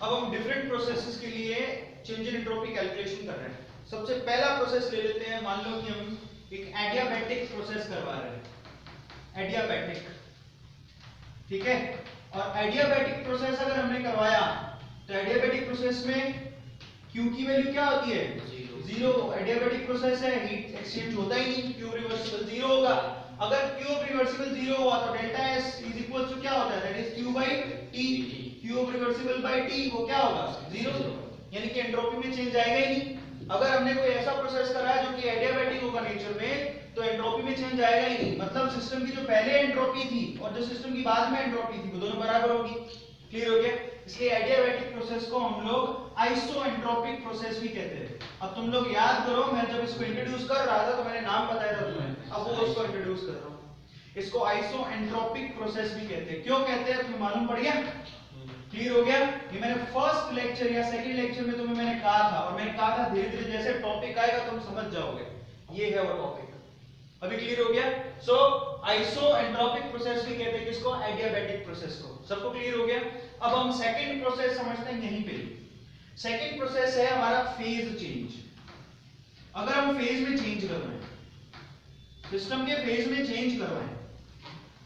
अब हम different processes के लिए चेंज इन एंट्रोपी कैलकुलेशन कर रहे हैं। सबसे पहला प्रोसेस ले लेते हैं। मान लो कि हम एक एडियाबैटिक प्रोसेस करवा रहे हैं, एडियाबैटिक, ठीक है। और एडियाबैटिक प्रोसेस अगर हमने करवाया तो एडियाबैटिक प्रोसेस में Q की वैल्यू क्या होती है? जीरो। एडियाबैटिक प्रोसेस है, हीट एक्सचेंज होता ही नहीं, Q रिवर्सिबल जीरो होगा। अगर Q रिवर्सिबल जीरो हुआ तो delta S is equal to क्या होता है? That is Q by T। Q reversible by T वो क्या होगा? जीरो। यानी कि एंट्रोपी में चेंज आएगा ही नहीं। अगर हमने कोई ऐसा प्रोसेस करा है जो कि एडियाबैटिक होगा नेचर में, तो एंट्रोपी में चेंज आएगा ही नहीं। मतलब सिस्टम की जो पहले एंट्रोपी थी और जो सिस्टम की बाद में एंट्रोपी थी वो दोनों बराबर होगी। क्लियर हो गया? इसलिए एडियाबैटिक प्रोसेस को हम लोग आइसोएंट्रोपिक प्रोसेस भी कहते हैं। अब तुम लोग याद करो, मैं जब इसको इंट्रोड्यूस कर रहा था तो मैंने नाम बताया था तुम्हें, अब वो उसको इंट्रोड्यूस कर रहा हूं। इसको आइसोएंट्रोपिक प्रोसेस भी कहते हैं। क्यों कहते हैं तुम्हें मालूम पड़ गया? क्लियर हो गया? ये मैंने फर्स्ट लेक्चर या सेकंड लेक्चर में तुम्हें मैंने कहा था, और मैंने कहा था धीरे धीरे जैसे टॉपिक आएगा तुम समझ जाओगे। ये है वो टॉपिक। अभी क्लियर हो गया? सो आइसोएंट्रोपिक प्रोसेस भी कहते हैं किसको? एडियाबैटिक प्रोसेस को। सबको क्लियर हो गया? अब हम सेकंड प्रोसेस समझते हैं यहीं पे। सेकंड प्रोसेस है हमारा फेज चेंज। अगर हम फेज में चेंज कर रहे हैं, सिस्टम के फेज में चेंज कर रहे हैं,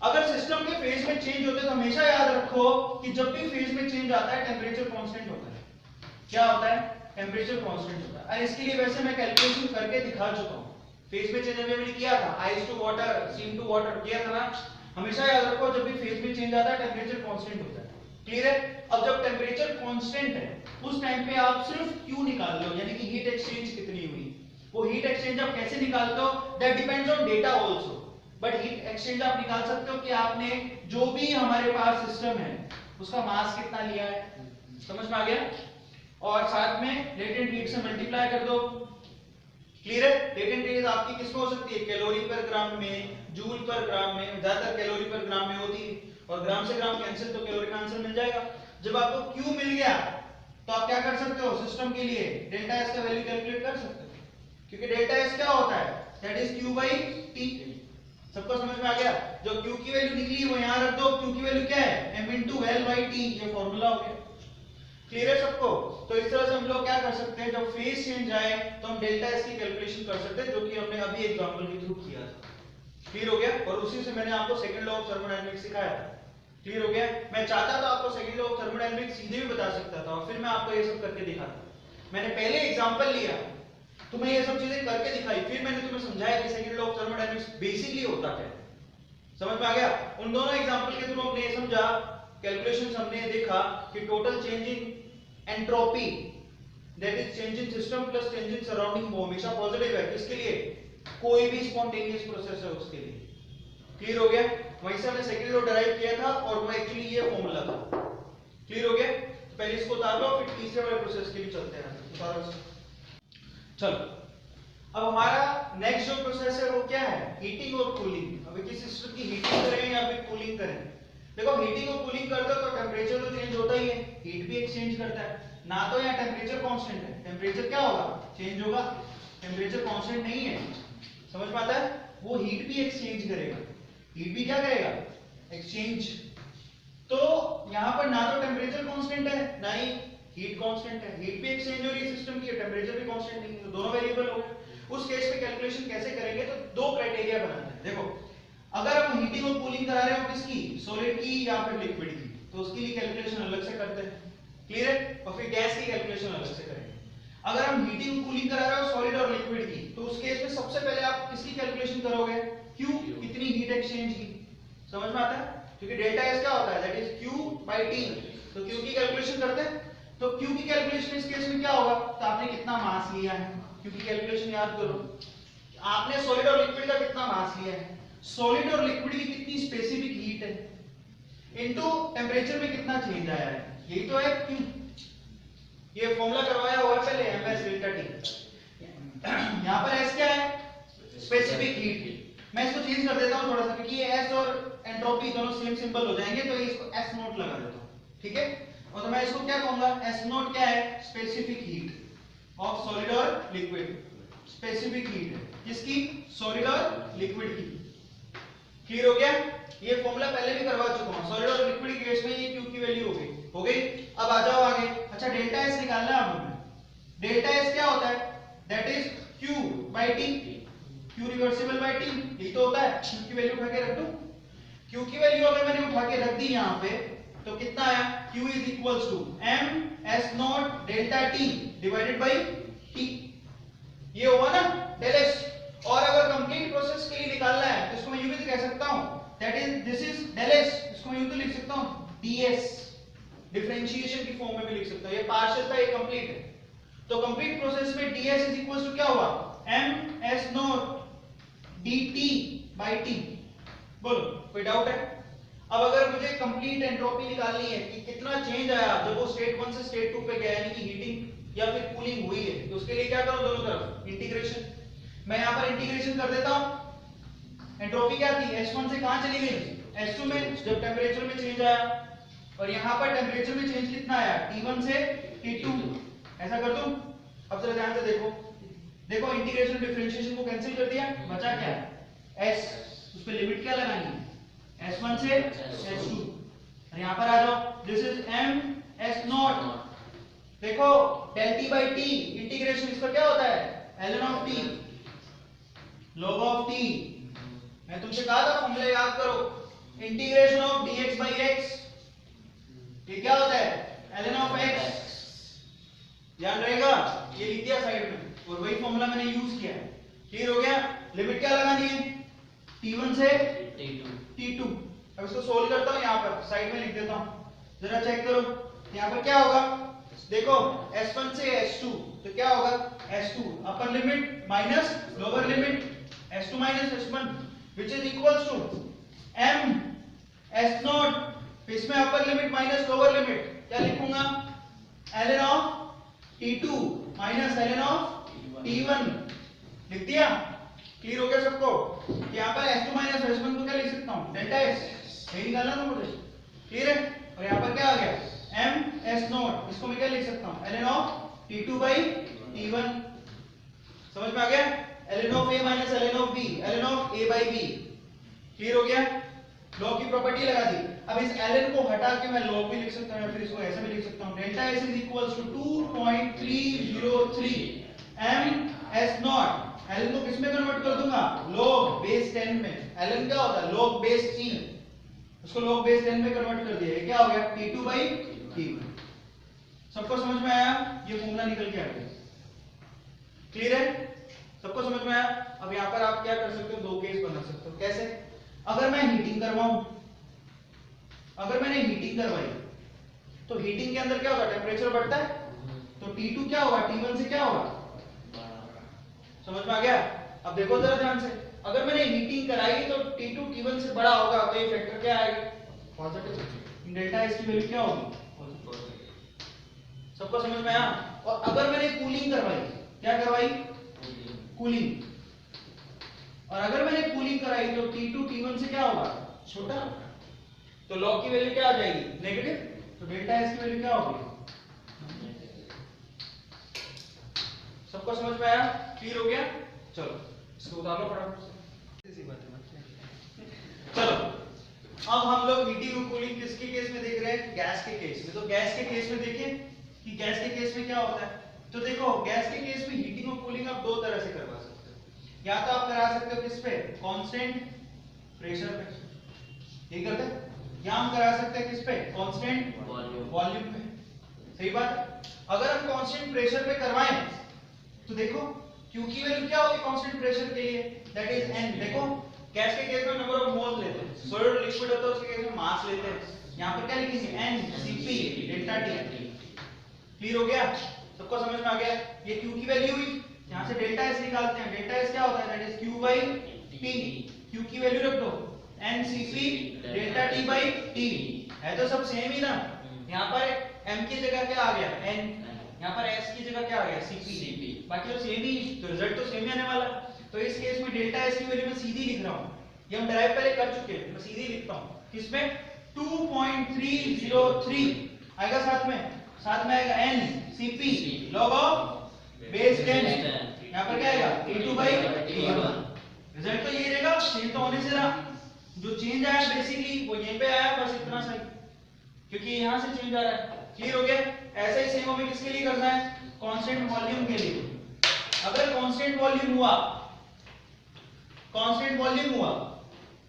अगर सिस्टम के फेज में चेंज होते हैं तो हमेशा याद रखो कि जब भी फेज में चेंज आता है टेंपरेचर कांस्टेंट होता है। क्या होता है? टेंपरेचर कांस्टेंट होता है। और इसके लिए वैसे मैं कैलकुलेशन करके दिखा चुका हूं। फेज में चेंज मैंने किया था, ice to water, steam to water किया था ना। हमेशा याद रखो जब भी फेज में चेंज आता है टेंपरेचर कांस्टेंट होता है। क्लियर है? अब जब टेंपरेचर कांस्टेंट है उस टाइम पे आप सिर्फ Q निकाल लो, यानी कि हीट एक्सचेंज कितनी हुई। वो हीट एक्सचेंज आप कैसे निकालते हो? That depends on data also, but heat exchange आप निकाल सकते हो कि आपने जो भी हमारे पास सिस्टम है उसका मास कितना लिया है। समझ में आ गया? और साथ में लेटेंट हीट से मल्टीप्लाई कर दो। क्लियर है? लेटेंट हीट आपकी किसको हो सकती है? कैलोरी पर ग्राम में, जूल पर ग्राम में, ज्यादातर कैलोरी पर ग्राम में होती है, और ग्राम से ग्राम कैंसिल तो कैलोरी का आंसर मिल जाएगा। जब आपको Q मिल गया तो आप क्या कर सकते हो? सिस्टम के लिए डेल्टा S का वैल्यू कैलकुलेट कर सकते हो, क्योंकि डेल्टा S क्या होता है? That is Q by T। सबको समझ में आ गया? जो Q की वैल्यू निकली वो यहां रख दो। Q की वैल्यू क्या है? m into L by T। ये फार्मूला हो गया। क्लियर है सबको? तो इस तरह से हम लोग क्या कर सकते हैं, जब फेज चेंज आए तो हम डेल्टा S की कैलकुलेशन कर सकते हैं, जो कि हमने अभी एग्जांपल के थ्रू किया था। क्लियर हो गया? और उसी से मैंने आपको सेकंड लॉ ऑफ थर्मोडायनामिक्स सिखाया था। क्लियर हो गया? मैं चाहता था आपको सेकंड लॉ ऑफ थर्मोडायनामिक्स सीधे भी बता सकता था और फिर मैं आपको ये सब करके दिखाता। मैंने पहले एग्जांपल लिया, तुम्हें ये सब चीजें करके दिखाई, फिर मैंने तुम्हें समझाया कि second law of thermodynamics basically होता क्या है। समझ में आ गया? उन दोनों एग्जांपल के थ्रू हमने ये समझा, कैलकुलेशंस हमने देखा कि total change in entropy, that is change in system plus change in surrounding, वो हमेशा पॉजिटिव है। किसके लिए? कोई भी स्पॉन्टेनियस प्रोसेस है उसके लिए। क्लियर हो गया? वहीं से हमने सेकंड लॉ डिराइव किया था और वो एक्चुअली ये फॉर्मूला था। क्लियर हो गया? तो पहले इसको उतार लो, फिर तीसरे वाले प्रोसेस के लिए चलते हैं। उतारो। चलो, अब हमारा नेक्स्ट जो प्रोसेस है वो क्या है? हीटिंग और कूलिंग। अब किसी सिस्टम की हीटिंग करें या फिर कूलिंग करें। देखो, हीटिंग और कूलिंग करते हो तो टेंपरेचर तो चेंज होता ही है, हीट भी एक्सचेंज करता है ना। तो यहाँ टेंपरेचर कांस्टेंट है, टेंपरेचर क्या होगा? चेंज होगा। टेंपरेचर कांस्टेंट नहीं है, समझ में आता है? वो हीट भी एक्सचेंज करेगा। हीट भी क्या करेगा? एक्सचेंज। तो यहाँ पर ना तो टेंपरेचर कांस्टेंट है ना ही हीट कांस्टेंट है। हीट भी एक्सचेंज हो रही है सिस्टम की, टेंपरेचर भी कांस्टेंट नहीं है, तो दोनों वेरिएबल हो गए। उस केस में कैलकुलेशन कैसे करेंगे? तो दो क्राइटेरिया बनाते हैं। देखो, अगर हम हीटिंग और कूलिंग करा रहे हो किसकी? सॉलिड की या फिर लिक्विड की, तो उसके लिए कैलकुलेशन अलग से करते हैं। क्लियर है? और फिर गैस की कैलकुलेशन अलग से करेंगे। अगर हम हीटिंग और कूलिंग करा रहे हो सॉलिड और लिक्विड की, तो उस केस में सबसे पहले आप किसकी कैलकुलेशन करोगे? Q, कितनी हीट एक्सचेंज की। समझ में आता है? क्योंकि डेल्टा S क्या होता है? That is Q by T। तो Q की कैलकुलेशन करते हैं। तो Q की कैलकुलेशन इस केस में क्या होगा? तो आपने कितना मास लिया है, Q की कैलकुलेशन याद करो। आपने सॉलिड और लिक्विड का कितना मास लिया है, सॉलिड और लिक्विड की कितनी स्पेसिफिक हीट है, इनटू टेंपरेचर में कितना चेंज आया है, यही तो है Q। ये फॉर्मूला करवाया हुआ है पहले, ms डेल्टा T। यहां पर S क्या है? Specific heat. मैं इसको चेंज कर देता हूं थोड़ा सा, क्योंकि ये S और एंट्रोपी दोनों सेम सिंबल हो जाएंगे, तो इसको S नोट लगा देता हूं। ठीक है? और तो मैं इसको क्या कहूंगा? S नोट क्या है? स्पेसिफिक हीट ऑफ सॉलिड और लिक्विड। स्पेसिफिक हीट है किसकी? सॉलिड और लिक्विड की। क्लियर हो गया? ये फॉर्मूला पहले भी करवा चुका हूं। सॉलिड और लिक्विड केस में ये Q की वैल्यू हो गई। अब आ जाओ आगे। डेल्टा एस क्या होता है, that is Q by T, Q reversible by T, यही तो होता है। क्यू की वैल्यू उठा के रख दो, क्यू की वैल्यू अगर मैंने उठा के रख दी यहाँ पे तो कितना आया, q is equals to m s not delta t divided by t, ये होगा ना डेल s। और अगर कंप्लीट प्रोसेस के लिए निकालना है तो इसको मैं यूं भी कह सकता हूं, that is this is del s, इसको मैं यूं तो लिख सकता हूं ds, डिफरेंशिएशन की फॉर्म में भी लिख सकता हूं, ये पार्शियल था ये कंप्लीट है। तो कंप्लीट प्रोसेस में ds इज इक्वल्स टू क्या हुआ, m s not dt by t। बोलो कोई डाउट है? अब अगर मुझे कंप्लीट एंट्रोपी निकालनी है कि कितना चेंज आया जब वो स्टेट 1 से स्टेट 2 पे गया, यानी कि हीटिंग या फिर कूलिंग हुई है, तो उसके लिए क्या करो, दोनों तरफ इंटीग्रेशन। मैं यहां पर इंटीग्रेशन कर देता हूं। एंट्रोपी क्या थी, S1 से कहां चली गई, S2 में, जब टेंपरेचर में चेंज आया, और यहां पर टेंपरेचर में चेंज कितना आया, T1 से T2। ऐसा कर दूं? अब जरा ध्यान से देखो, देखो इंटीग्रेशन डिफरेंशिएशन को कैंसिल कर दिया, बचा क्या, S, उस पे लिमिट क्या लगानी है, S1 से S2। और यहां पर आ जाओ, this is m s not, देखो del t by t integration इसका क्या होता है, ln of t log of t। मैं तुमसे कहा था फॉर्मूला याद करो, integration of dx by x, ये क्या होता है, ln of x, ध्यान रहेगा, ये लिख दिया साइड में, और वही फॉर्मूला मैंने यूज किया है। क्लियर हो गया? लिमिट क्या लगानी है, t1 से t2। अब इसको सोल्व करता हूं, यहां पर साइड में लिख देता हूं, जरा चेक करो यहां पर क्या होगा, देखो s1 से s2, तो क्या होगा, s2 upper limit minus lower limit, s2 minus s1 which is equals to m s naught, इसमें upper limit minus lower limit, क्या लिखूंगा, ln of t2 minus ln of t1, लिख दिया। क्लियर हो गया सबको? यहाँ पर s2 माइनस s1 को क्या लिख सकता हूँ, डेल्टा s, यही निकालना था मुझे। क्लियर है? और यहाँ पर क्या आ गया, m s नॉट, इसको मैं क्या लिख सकता हूँ, ln of t2 by t1। समझ में आ गया? ln of a minus ln of b, ln of a by b। Clear हो गया? लॉग की प्रॉपर्टी लगा दी। अब इस ln को हटा के मैं लॉग भी लिख सकता हूँ, या फिर इसको ऐसे भी लिख सकता हूँ, delta s is equals to 2.303 m s not. ln को किस में कन्वर्ट कर दूंगा, log बेस 10 में। ln क्या होता है, log बेस 3, उसको log बेस 10 में कन्वर्ट कर दिया, ये क्या हो गया, t2 बाई t1। सबको समझ में आया? ये फॉर्मूला निकल के आ गया। क्लियर है? सबको समझ में आया? अब यहाँ पर आप क्या कर सकते हो, दो केस बना सकते हो। कैसे? अगर मैं हीटिंग करवाऊं, अगर मैंने हीटिंग करवाई तो हीटिंग के अंदर क्या होगा, टेम्परेचर बढ़ता है, तो T2 क्या होगा, T1 से क्या होगा, समझ में आ गया? अब देखो जरा ध्यान से, अगर मैंने हीटिंग कराई तो T2 T1 से बड़ा होगा, तो ये फैक्टर क्या आएगा, पॉजिटिव। डेल्टा S की वैल्यू क्या होगी, सबको समझ में आया? और अगर मैंने कूलिंग करवाई, क्या करवाई, कूलिंग, और अगर मैंने कूलिंग कराई तो T2 T1 से क्या होगा, छोटा, तो लॉग की वैल्यू क्या आ जाएगी, नेगेटिव, तो डेल्टा S की वैल्यू क्या होगी। सबको समझ में आया? क्लियर हो गया? चलो इसको उतार लो फटाफट से। चलो अब हम लोग हीटिंग और कूलिंग किसके केस में देख रहे हैं, गैस के केस में। तो गैस के केस में देखिए कि गैस के केस में क्या होता है। तो देखो गैस के केस में हीटिंग और कूलिंग आप दो तरह से करवा सकते हो, या तो आप करा सकते हो किस पे, कांस्टेंट प्रेशर पे, ये करते हैं, या हम करा सकते हैं किस पे, कांस्टेंट वॉल्यूम पे। सही बात है? अगर हम कांस्टेंट प्रेशर पे करवाएं तो देखो Q की वैल्यू क्या होगी कांस्टेंट प्रेशर के लिए, दैट इज n। देखो गैस के केस में नंबर ऑफ मोल्स लेते हैं, सॉलिड लिक्विड होता है उसके केस में मास लेते हैं, यहां पर क्या लिखेंगे, n Cp delta T। Clear हो गया? सबको समझ में आ गया? ये Q की वैल्यू हुई, यहां से डेल्टा S निकालते हैं, डेल्टा S क्या होता है, that is Q by T। Q की वैल्यू रख दो, n Cp delta T by T, है तो सब सेम ही ना। यहां पर m की जगह क्या आ गया, n, यहाँ पर s की जगह क्या आ गया, Cp, बाकी तो सेम ही, तो रिजल्ट तो सेम ही आने वाला। तो इस केस में डेल्टा s की वैल्यू मैं सीधी लिख रहा हूँ, ये हम डिराइव पहले कर चुके हैं, मैं सीधी लिखता हूँ, किसमें 2.303 आएगा, साथ में आएगा n Cp log of base 10, यहाँ पर क्या आएगा T2 बाई T1। रिजल्ट तो ये रहेगा, चेंज तो होने से रहा, जो चेंज आया बेसिकली वो यहीं पे आया, बस इतना सा, क्योंकि यहाँ से चेंज आ रहा है। क्लियर हो गया? ऐसा ही सेम हमें किसके लिए करना है, कांस्टेंट वॉल्यूम के लिए, अगर कांस्टेंट वॉल्यूम हुआ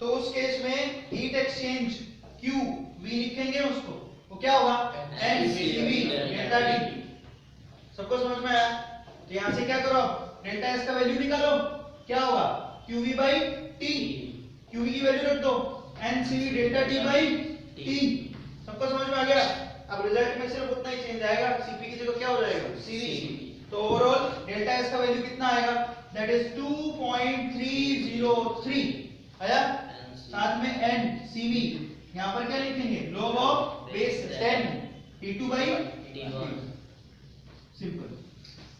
तो उस केस में हीट एक्सचेंज Q V लिखेंगे उसको, वो क्या होगा NCV डेल्टा T। सबको समझ में आया? तो यहां से क्या करो, डेल्टा S का वैल्यू निकालो, क्या होगा QV बाई T, QV की वैल्यू रख दो NCV delta T by T। सबको समझ में आ गया? अब रिजल्ट में सिर्फ उतना ही चेंज आएगा, Cp की जगह क्या हो जाएगा Cv। तो ओवरऑल डेल्टा S का वैल्यू कितना आएगा, दैट इज 2.303 आया। साथ में NCV यहां पर क्या लिखेंगे, log of base 10 T2 by T1। Simple,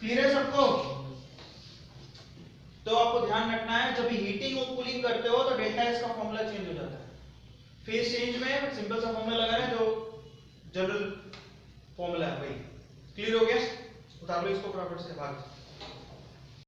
clear है सबको? तो आपको ध्यान रखना है जब भी हीटिंग और कूलिंग करते हो तो डेल्टा एस का फॉर्मूला चेंज हो जाता है। फेज चेंज में सिंपल सा फॉर्मूला लगा रहे हैं जो जनरल फॉर्मूला है वही। क्लियर हो गया? उतार लो इसको फटाफट से भाग।